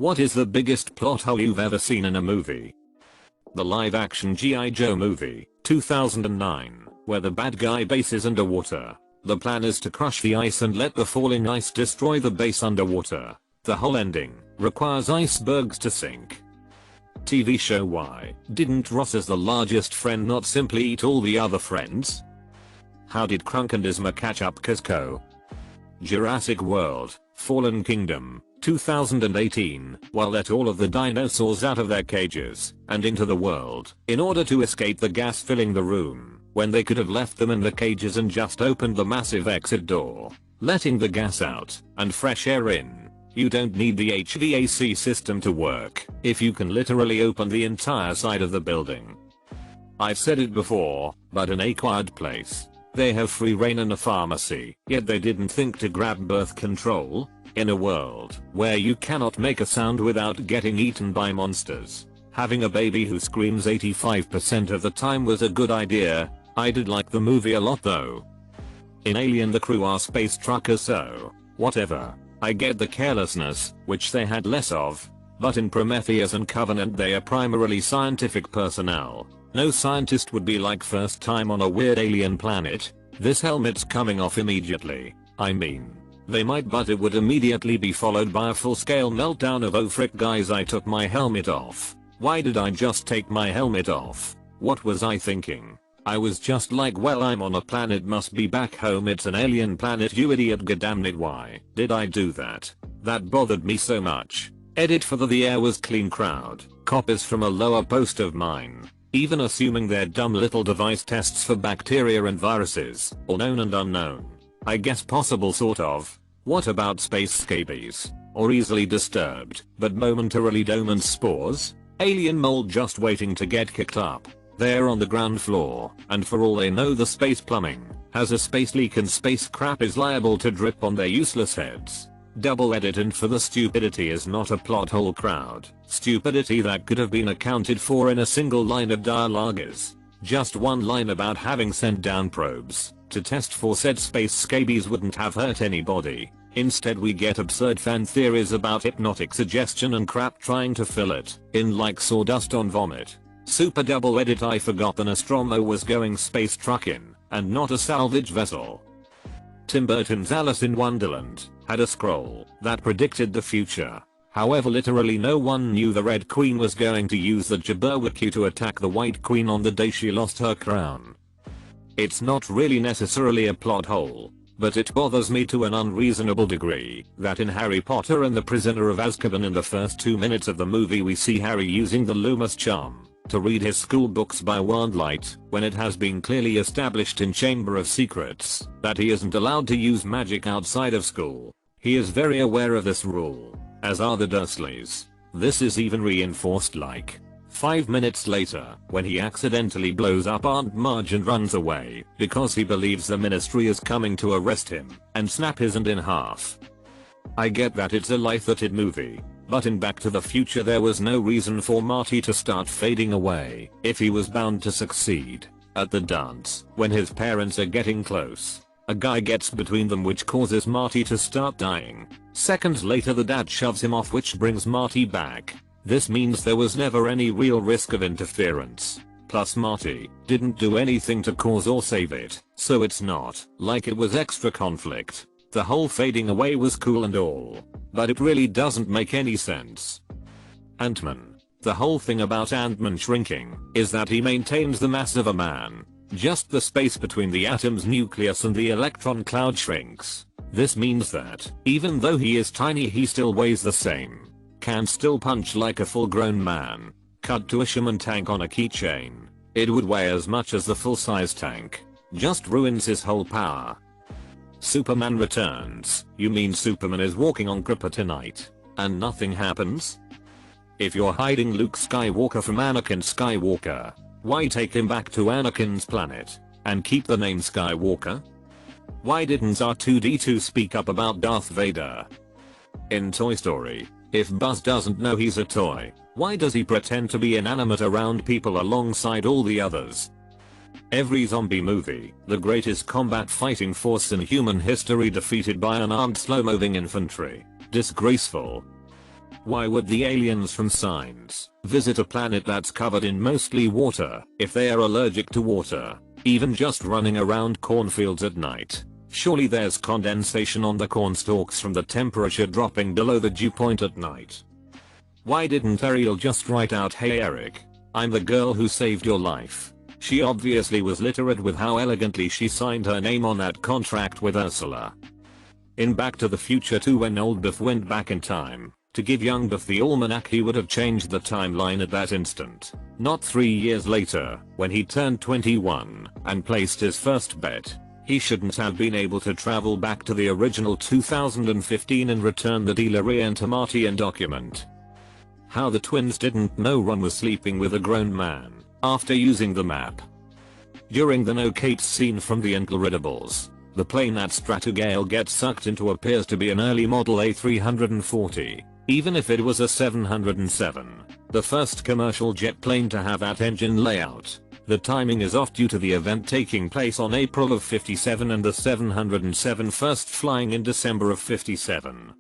What is the biggest plot hole you've ever seen in a movie? The live-action G.I. Joe movie, 2009, where the bad guy base is underwater. The plan is to crush the ice and let the falling ice destroy the base underwater. The whole ending requires icebergs to sink. TV show Why didn't Ross as the largest friend not simply eat all the other friends? How did Krunk and Isma catch up Cusco? Jurassic World, Fallen Kingdom, 2018, while let all of the dinosaurs out of their cages and into the world in order to escape the gas filling the room, when they could have left them in the cages and just opened the massive exit door, letting the gas out and fresh air in. You don't need the HVAC system to work if you can literally open the entire side of the building. I've said it before, but in A Quiet Place, they have free reign in a pharmacy, yet they didn't think to grab birth control. In a world where you cannot make a sound without getting eaten by monsters, having a baby who screams 85% of the time was a good idea. I did like the movie a lot though. In Alien the crew are space truckers, so whatever. I get the carelessness, which they had less of, but in Prometheus and Covenant they are primarily scientific personnel. No scientist would be like first time on a weird alien planet. This helmet's coming off immediately. I mean, they might, but it would immediately be followed by a full-scale meltdown of "oh frick guys, I took my helmet off. Why did I just take my helmet off? What was I thinking? I was just like, well, I'm on a planet, must be back home, it's an alien planet, you idiot, goddammit, it, why did I do that? That bothered me so much." Edit for the air was clean crowd. Copies from a lower post of mine. Even assuming their dumb little device tests for bacteria and viruses, all known and unknown. I guess possible sort of. What about space scabies? Or easily disturbed, but momentarily dormant spores? Alien mold just waiting to get kicked up. They're on the ground floor, and for all they know the space plumbing has a space leak and space crap is liable to drip on their useless heads. Double edit, and for the stupidity is not a plot hole crowd. Stupidity that could have been accounted for in a single line of dialogue is just one line about having sent down probes to test for said space scabies wouldn't have hurt anybody. Instead we get absurd fan theories about hypnotic suggestion and crap trying to fill it in like sawdust on vomit. Super double edit, I forgot the Nostromo was going space trucking and not a salvage vessel. Tim Burton's Alice in Wonderland had a scroll that predicted the future. However, literally no one knew the Red Queen was going to use the Jabberwocky to attack the White Queen on the day she lost her crown. It's not really necessarily a plot hole, but it bothers me to an unreasonable degree that in Harry Potter and the Prisoner of Azkaban, in the first 2 minutes of the movie we see Harry using the Loomis charm to read his school books by Wandlight, when it has been clearly established in Chamber of Secrets that he isn't allowed to use magic outside of school. He is very aware of this rule, as are the Dursleys. This is even reinforced like 5 minutes later when he accidentally blows up Aunt Marge and runs away because he believes the Ministry is coming to arrest him and snap his hand in half. I get that it's a light-hearted movie, but in Back to the Future there was no reason for Marty to start fading away if he was bound to succeed. At the dance, when his parents are getting close, a guy gets between them which causes Marty to start dying. Seconds later the dad shoves him off, which brings Marty back. This means there was never any real risk of interference. Plus Marty didn't do anything to cause or save it, so it's not like it was extra conflict. The whole fading away was cool and all, but it really doesn't make any sense. Ant-Man. The whole thing about Ant-Man shrinking is that he maintains the mass of a man. Just the space between the atom's nucleus and the electron cloud shrinks. This means that, even though he is tiny, he still weighs the same. Can still punch like a full-grown man. Cut to a Shaman tank on a keychain. It would weigh as much as the full-size tank. Just ruins his whole power. Superman Returns. You mean Superman is walking on kryptonite and nothing happens? If you're hiding Luke Skywalker from Anakin Skywalker, why take him back to Anakin's planet and keep the name Skywalker? Why didn't R2-D2 speak up about Darth Vader? In Toy Story, if Buzz doesn't know he's a toy, why does he pretend to be inanimate around people alongside all the others? Every zombie movie, the greatest combat fighting force in human history defeated by unarmed slow-moving infantry. Disgraceful. Why would the aliens from Signs visit a planet that's covered in mostly water if they are allergic to water? Even just running around cornfields at night. Surely there's condensation on the corn stalks from the temperature dropping below the dew point at night. Why didn't Ariel just write out, "Hey Eric, I'm the girl who saved your life"? She obviously was literate with how elegantly she signed her name on that contract with Ursula. In Back to the Future 2, when old Biff went back in time to give young Biff the almanac, he would have changed the timeline at that instant, not 3 years later when he turned 21 and placed his first bet. He shouldn't have been able to travel back to the original 2015 and return the DeLorean to Marty and document how the twins didn't know Ron was sleeping with a grown man after using the map. During the No Kate scene from The Incredibles, the plane that Stratogale gets sucked into appears to be an early model A340, even if it was a 707, the first commercial jet plane to have that engine layout. The timing is off due to the event taking place on April of 57 and the 707 first flying in December of 57.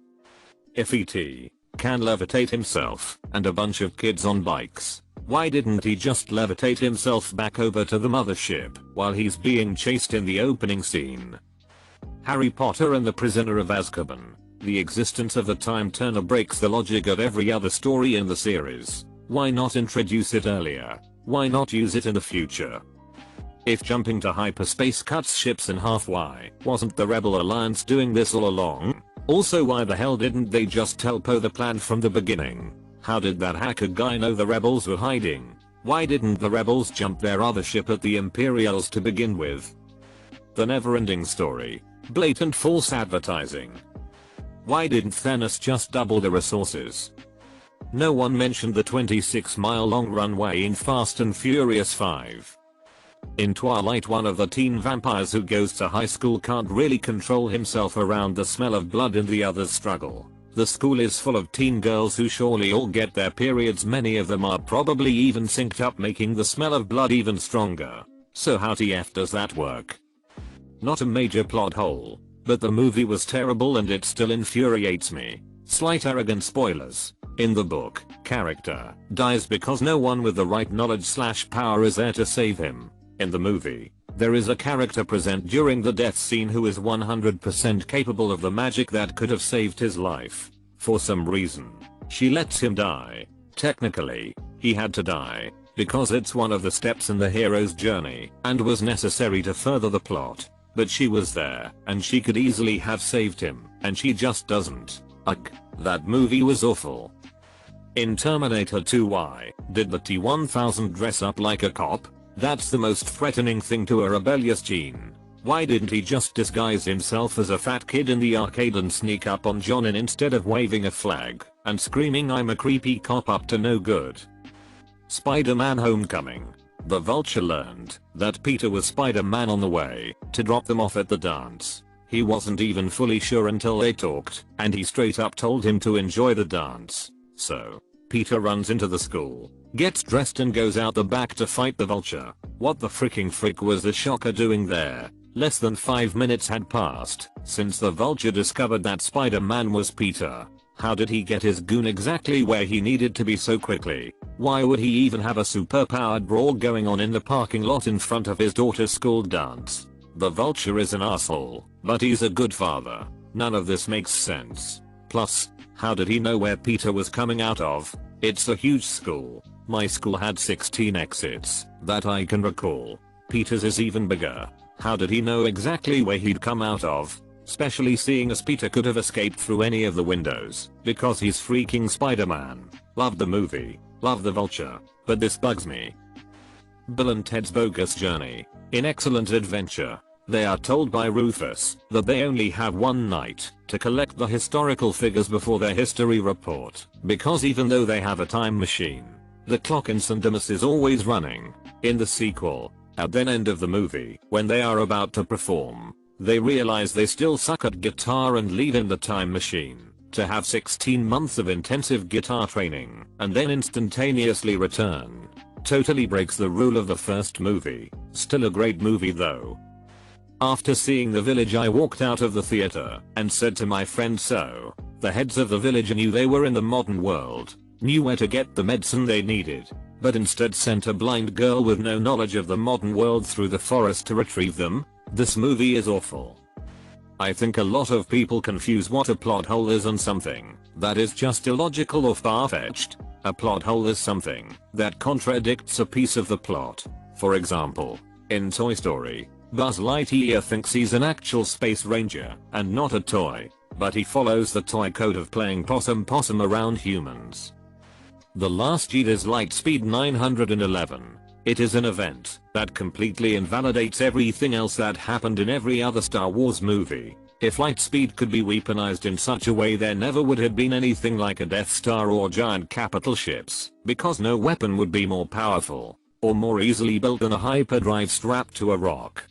If E.T. can levitate himself and a bunch of kids on bikes, why didn't he just levitate himself back over to the mothership while he's being chased in the opening scene? Harry Potter and the Prisoner of Azkaban. The existence of the time turner breaks the logic of every other story in the series. Why not introduce it earlier? Why not use it in the future? If jumping to hyperspace cuts ships in half, why wasn't the Rebel Alliance doing this all along? Also, why the hell didn't they just tell Poe the plan from the beginning? How did that hacker guy know the rebels were hiding? Why didn't the rebels jump their other ship at the Imperials to begin with? The never-ending story. Blatant false advertising. Why didn't Thanos just double the resources? No one mentioned the 26-mile long runway in Fast and Furious 5. In Twilight, one of the teen vampires who goes to high school can't really control himself around the smell of blood and the others struggle. The school is full of teen girls who surely all get their periods, many of them are probably even synced up, making the smell of blood even stronger. So how TF does that work? Not a major plot hole, but the movie was terrible and it still infuriates me. Slight arrogant spoilers. In the book, character dies because no one with the right knowledge/power is there to save him. In the movie, there is a character present during the death scene who is 100% capable of the magic that could have saved his life. For some reason, she lets him die. Technically, he had to die, because it's one of the steps in the hero's journey and was necessary to further the plot. But she was there, and she could easily have saved him, and she just doesn't. Ugh, that movie was awful. In Terminator 2, why did the T-1000 dress up like a cop? That's the most threatening thing to a rebellious teen. Why didn't he just disguise himself as a fat kid in the arcade and sneak up on John instead of waving a flag and screaming, "I'm a creepy cop," up to no good? Spider-Man Homecoming. The Vulture learned that Peter was Spider-Man on the way to drop them off at the dance. He wasn't even fully sure until they talked, and he straight up told him to enjoy the dance. So, Peter runs into the school, gets dressed and goes out the back to fight the Vulture. What the freaking frick was the Shocker doing there? Less than 5 minutes had passed since the Vulture discovered that Spider-Man was Peter. How did he get his goon exactly where he needed to be so quickly? Why would he even have a super-powered brawl going on in the parking lot in front of his daughter's school dance? The Vulture is an asshole, but he's a good father. None of this makes sense. Plus, how did he know where Peter was coming out of? It's a huge school. My school had 16 exits that I can recall. Peter's is even bigger. How did he know exactly where he'd come out of? Especially seeing as Peter could have escaped through any of the windows, because he's freaking Spider-Man. Love the movie, love the Vulture, but this bugs me. Bill and Ted's Bogus Journey. In Excellent Adventure, they are told by Rufus that they only have one night to collect the historical figures before their history report, because even though they have a time machine, the clock in St. Demas is always running. In the sequel, at the end of the movie, when they are about to perform, they realize they still suck at guitar and leave in the time machine to have 16 months of intensive guitar training and then instantaneously return. Totally breaks the rule of the first movie. Still a great movie though. After seeing The Village, I walked out of the theater and said to my friend, "So, The heads of the village knew they were in the modern world, knew where to get the medicine they needed, but instead sent a blind girl with no knowledge of the modern world through the forest to retrieve them. This movie is awful. I think a lot of people confuse what a plot hole is and something that is just illogical or far-fetched. A plot hole is something that contradicts a piece of the plot. For example, in Toy Story, Buzz Lightyear thinks he's an actual space ranger and not a toy, but he follows the toy code of playing possum around humans. The Last Jedi's Lightspeed 911. It is an event that completely invalidates everything else that happened in every other Star Wars movie. If Lightspeed could be weaponized in such a way, there never would have been anything like a Death Star or giant capital ships, because no weapon would be more powerful or more easily built than a hyperdrive strapped to a rock.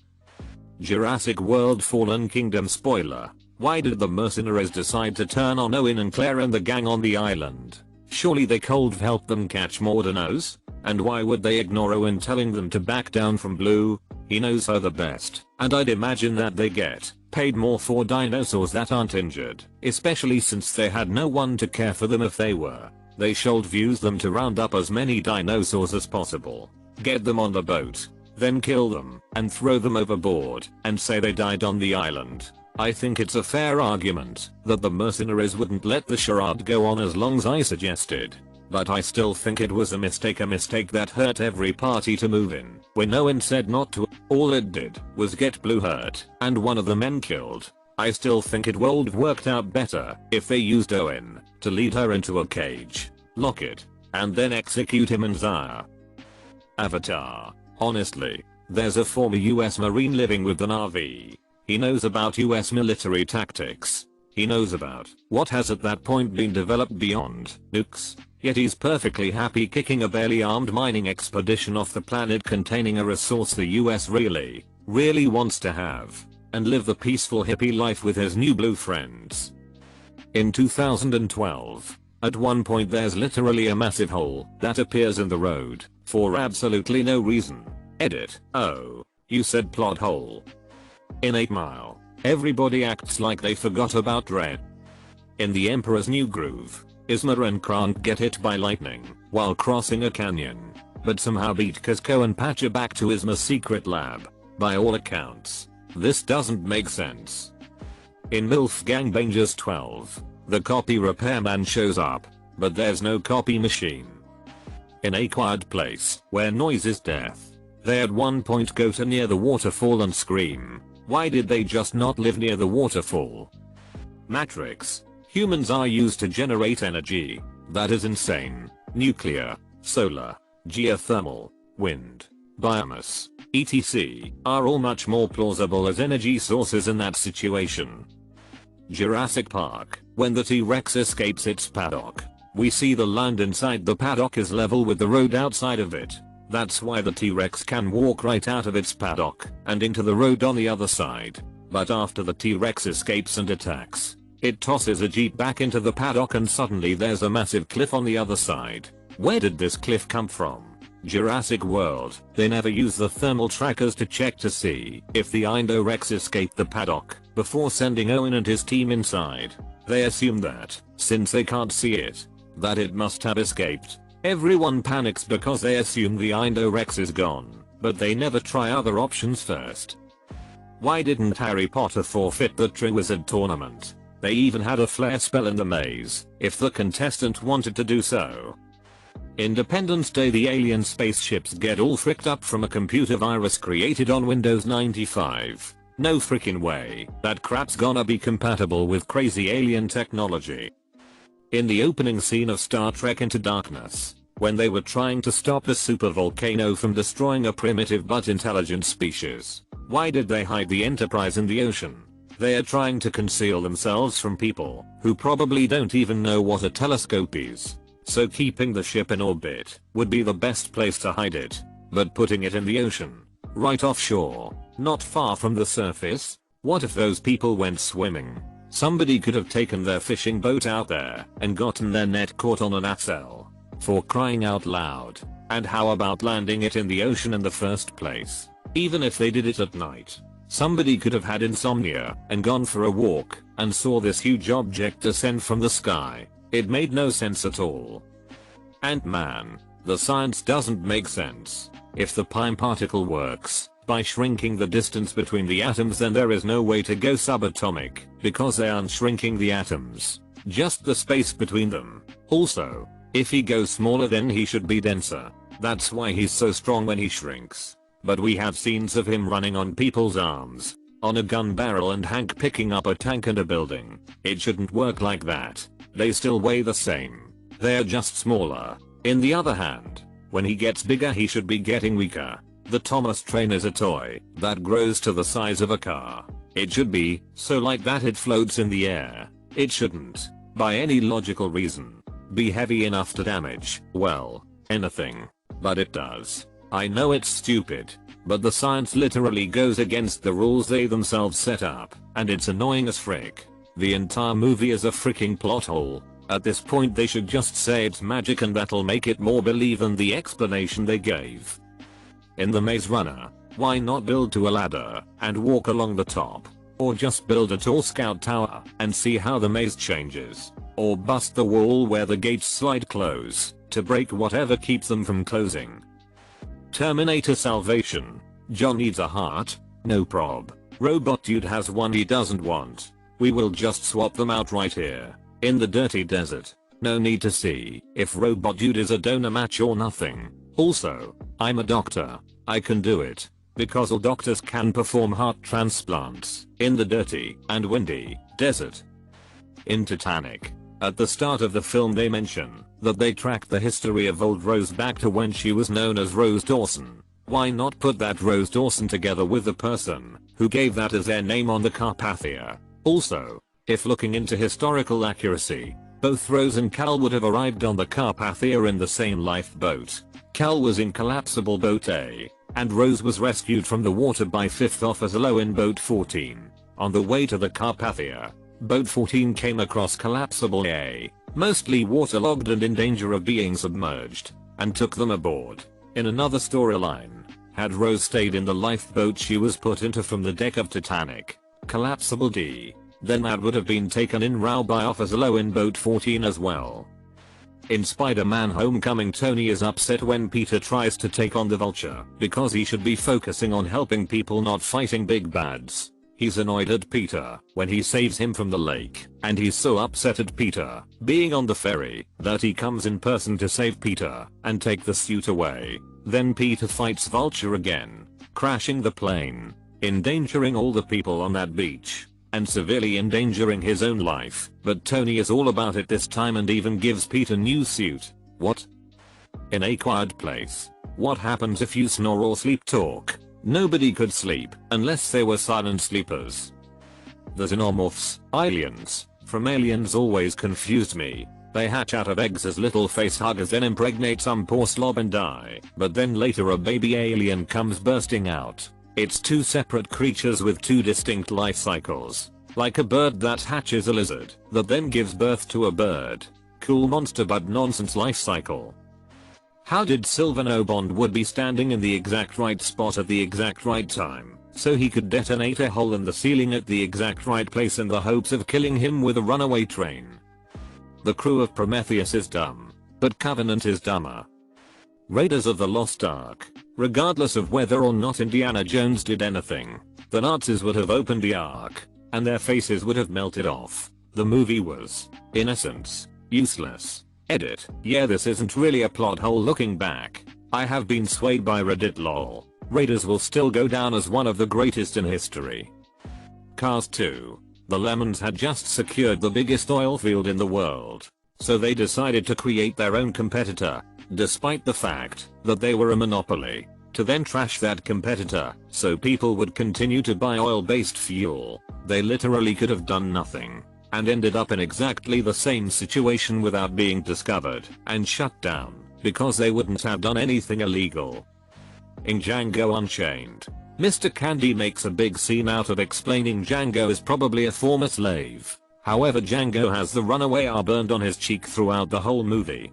Jurassic World Fallen Kingdom spoiler. Why did the mercenaries decide to turn on Owen and Claire and the gang on the island? Surely they could have helped them catch more dinos? And why would they ignore Owen telling them to back down from Blue? He knows her the best, and I'd imagine that they get paid more for dinosaurs that aren't injured, especially since they had no one to care for them if they were. They should use them to round up as many dinosaurs as possible, get them on the boat, then kill them and throw them overboard and say they died on the island. I think it's a fair argument that the mercenaries wouldn't let the charade go on as long as I suggested. But I still think it was a mistake that hurt every party to move in. When Owen said not to, all it did was get Blue hurt and one of the men killed. I still think it would have worked out better if they used Owen to lead her into a cage, lock it, and then execute him and Zaya. Avatar. Honestly, there's a former US Marine living with an RV. He knows about US military tactics. He knows about what has at that point been developed beyond nukes. Yet he's perfectly happy kicking a barely armed mining expedition off the planet containing a resource the US really wants to have, and live the peaceful hippie life with his new blue friends. In 2012, at one point there's literally a massive hole that appears in the road for absolutely no reason. Edit. Oh, you said plot hole. In 8 Mile, everybody acts like they forgot about Red. In The Emperor's New Groove, Isma and Krank get hit by lightning while crossing a canyon, but somehow beat Cusco and Pacha back to Isma's secret lab. By all accounts, this doesn't make sense. In MILF Gangbangers 12, the copy repairman shows up, but there's no copy machine. In A Quiet Place, Where Noise is Death, they at one point go to near the waterfall and scream. Why did they just not live near the waterfall? Matrix. Humans are used to generate energy. That is insane. Nuclear, solar, geothermal, wind, biomass, etc. are all much more plausible as energy sources in that situation. Jurassic Park. When the T-Rex escapes its paddock, we see the land inside the paddock is level with the road outside of it. That's why the T-Rex can walk right out of its paddock and into the road on the other side. But after the T-Rex escapes and attacks, it tosses a jeep back into the paddock and suddenly there's a massive cliff on the other side. Where did this cliff come from? Jurassic World. They never use the thermal trackers to check to see if the Indo-Rex escaped the paddock before sending Owen and his team inside. They assume that, since they can't see it, that it must have escaped. Everyone panics because they assume the Indo-Rex is gone, but they never try other options first. Why didn't Harry Potter forfeit the Triwizard Tournament? They even had a flare spell in the maze, if the contestant wanted to do so. Independence Day. The alien spaceships get all fricked up from a computer virus created on Windows 95. No freaking way that crap's gonna be compatible with crazy alien technology. In the opening scene of Star Trek Into Darkness, when they were trying to stop a supervolcano from destroying a primitive but intelligent species, why did they hide the Enterprise in the ocean? They are trying to conceal themselves from people who probably don't even know what a telescope is. So keeping the ship in orbit would be the best place to hide it, but putting it in the ocean, right offshore, not far from the surface? What if those people went swimming? Somebody could have taken their fishing boat out there and gotten their net caught on an atoll. For crying out loud. And how about landing it in the ocean in the first place? Even if they did it at night. Somebody could have had insomnia and gone for a walk and saw this huge object descend from the sky. It made no sense at all. Ant-Man. The science doesn't make sense. If the Pym particle works by shrinking the distance between the atoms, then there is no way to go subatomic because they aren't shrinking the atoms, just the space between them. Also, if he goes smaller then he should be denser. That's why he's so strong when he shrinks. But we have scenes of him running on people's arms, on a gun barrel, and Hank picking up a tank and a building. It shouldn't work like that. They still weigh the same. They're just smaller. In the other hand, when he gets bigger he should be getting weaker. The Thomas train is a toy that grows to the size of a car. It should be so light that it floats in the air. It shouldn't, by any logical reason, be heavy enough to damage, well, anything. But it does. I know it's stupid, but the science literally goes against the rules they themselves set up, and it's annoying as frick. The entire movie is a freaking plot hole. At this point they should just say it's magic and that'll make it more believe than the explanation they gave. In the Maze Runner, why not build to a ladder and walk along the top? Or just build a tall scout tower and see how the maze changes? Or bust the wall where the gates slide close to break whatever keeps them from closing? Terminator Salvation. John needs a heart? No prob. Robot dude has one he doesn't want. We will just swap them out right here, in the dirty desert. No need to see if Robot dude is a donor match or nothing. Also, I'm a doctor. I can do it. Because all doctors can perform heart transplants in the dirty and windy desert. In Titanic, at the start of the film they mention that they tracked the history of old Rose back to when she was known as Rose Dawson. Why not put that Rose Dawson together with the person who gave that as their name on the Carpathia? Also, if looking into historical accuracy, both Rose and Cal would have arrived on the Carpathia in the same lifeboat. Cal was in collapsible boat A, and Rose was rescued from the water by 5th Officer Lowe in boat 14. On the way to the Carpathia, boat 14 came across collapsible A, mostly waterlogged and in danger of being submerged, and took them aboard. In another storyline, had Rose stayed in the lifeboat she was put into from the deck of Titanic, collapsible D, then that would have been taken in row by Officer Lowe in boat 14 as well. In Spider-Man Homecoming, Tony is upset when Peter tries to take on the Vulture because he should be focusing on helping people, not fighting big bads. He's annoyed at Peter when he saves him from the lake, and he's so upset at Peter being on the ferry that he comes in person to save Peter and take the suit away. Then Peter fights Vulture again, crashing the plane, endangering all the people on that beach, and severely endangering his own life. But Tony is all about it this time and even gives Peter new suit. What? In A Quiet Place, what happens if you snore or sleep talk? Nobody could sleep unless they were silent sleepers. The xenomorphs, aliens, from Aliens always confused me. They hatch out of eggs as little face huggers, then impregnate some poor slob and die, but then later a baby alien comes bursting out. It's two separate creatures with two distinct life cycles. Like a bird that hatches a lizard that then gives birth to a bird. Cool monster but nonsense life cycle. How did Sylvano Bond would be standing in the exact right spot at the exact right time so he could detonate a hole in the ceiling at the exact right place in the hopes of killing him with a runaway train? The crew of Prometheus is dumb, but Covenant is dumber. Raiders of the Lost Ark. Regardless of whether or not Indiana Jones did anything, the Nazis would have opened the Ark, and their faces would have melted off. The movie was, in essence, useless. Edit. Yeah, this isn't really a plot hole looking back. I have been swayed by Reddit lol. Raiders will still go down as one of the greatest in history. Cars 2. The Lemons had just secured the biggest oil field in the world, so they decided to create their own competitor, despite the fact that they were a monopoly, to then trash that competitor so people would continue to buy oil-based fuel. They literally could have done nothing and ended up in exactly the same situation without being discovered and shut down because they wouldn't have done anything illegal. In Django Unchained, Mr. Candy makes a big scene out of explaining Django is probably a former slave. However, Django has the runaway R burned on his cheek throughout the whole movie.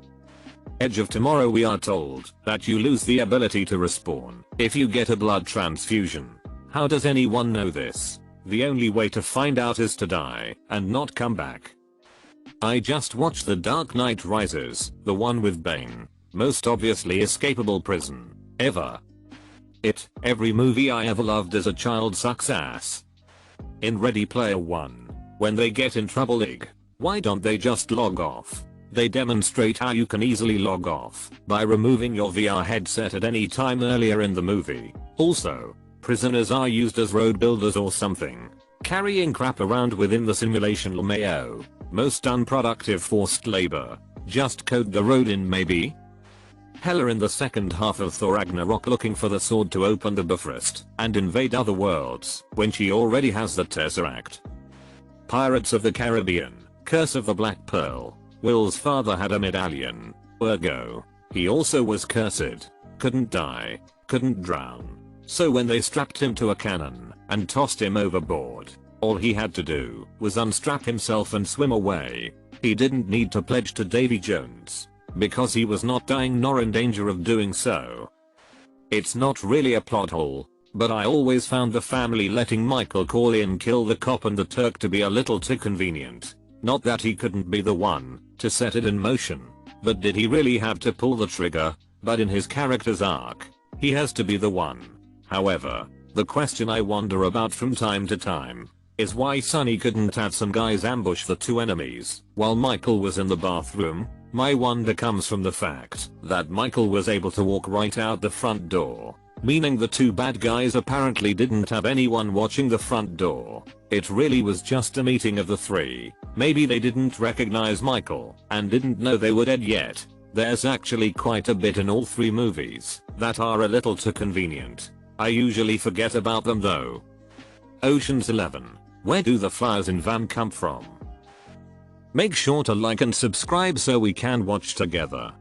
Edge of Tomorrow, we are told that you lose the ability to respawn if you get a blood transfusion. How does anyone know this? The only way to find out is to die and not come back. I just watched The Dark Knight Rises, the one with Bane. Most obviously escapable prison. Ever. Every movie I ever loved as a child sucks ass. In Ready Player One, when they get in trouble, why don't they just log off? They demonstrate how you can easily log off by removing your VR headset at any time earlier in the movie. Also, prisoners are used as road builders or something, carrying crap around within the simulation. LMAO. Most unproductive forced labor. Just code the road in maybe? Hela in the second half of Thor Ragnarok looking for the sword to open the Bifrost and invade other worlds when she already has the Tesseract. Pirates of the Caribbean, Curse of the Black Pearl. Will's father had a medallion, ergo, he also was cursed, couldn't die, couldn't drown. So when they strapped him to a cannon and tossed him overboard, all he had to do was unstrap himself and swim away. He didn't need to pledge to Davy Jones, because he was not dying nor in danger of doing so. It's not really a plot hole, but I always found the family letting Michael Corleone kill the cop and the Turk to be a little too convenient. Not that he couldn't be the one to set it in motion, but did he really have to pull the trigger? But in his character's arc, he has to be the one. However, the question I wonder about from time to time is why Sonny couldn't have some guys ambush the two enemies while Michael was in the bathroom. My wonder comes from the fact that Michael was able to walk right out the front door, meaning the two bad guys apparently didn't have anyone watching the front door. It really was just a meeting of the three. Maybe they didn't recognize Michael and didn't know they were dead yet. There's actually quite a bit in all three movies that are a little too convenient. I usually forget about them though. Ocean's 11. Where do the flowers in Vam come from? Make sure to like and subscribe so we can watch together.